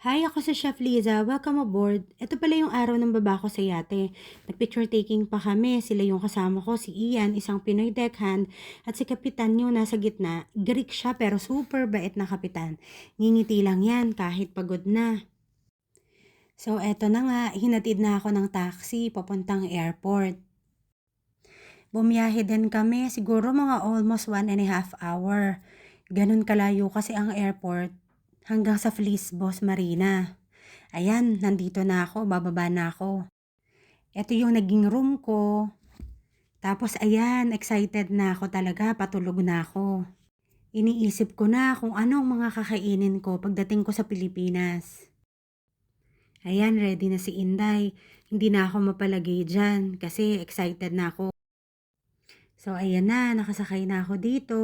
Hi, ako si Chef Liza. Welcome aboard. Ito pala yung araw ng baba ko sa yate. Nag-picture taking pa kami. Sila yung kasama ko, si Ian, isang Pinoy deckhand, at si Kapitan yung nasa gitna. Greek siya pero super bait na kapitan. Ngingiti lang yan kahit pagod na. So eto na nga, hinatid na ako ng taxi papuntang airport. Bumiyahe din kami, siguro mga almost 1.5 hour. Ganun kalayo kasi ang airport hanggang sa Feliz Boss Marina. Ayan, nandito na ako, bababa na ako. Ito yung naging room ko. Tapos ayan, excited na ako talaga, patulog na ako. Iniisip ko na kung anong mga kakainin ko pagdating ko sa Pilipinas. Ayan, ready na si Inday. Hindi na ako mapalagay dyan kasi excited na ako. So ayan na, nakasakay na ako dito.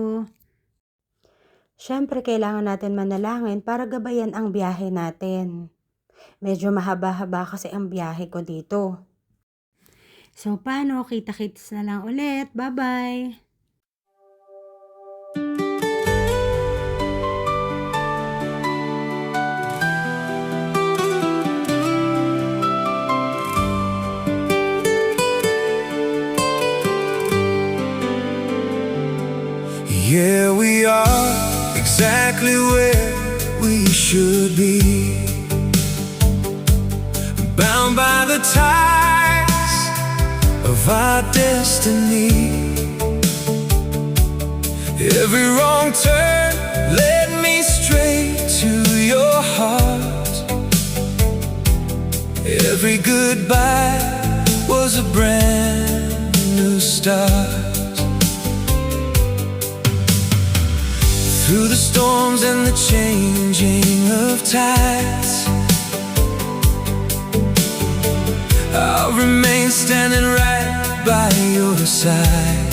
Siyempre kailangan natin manalangin para gabayan ang biyahe natin. Medyo mahaba-haba kasi ang biyahe ko dito. So paano? Kita-kits na lang ulit. Bye-bye! Here we are, exactly where we should be, bound by the ties of our destiny. Every wrong turn led me straight to your heart. Every goodbye was a brand new start. Through the storms and the changing of tides, I'll remain standing right by your side.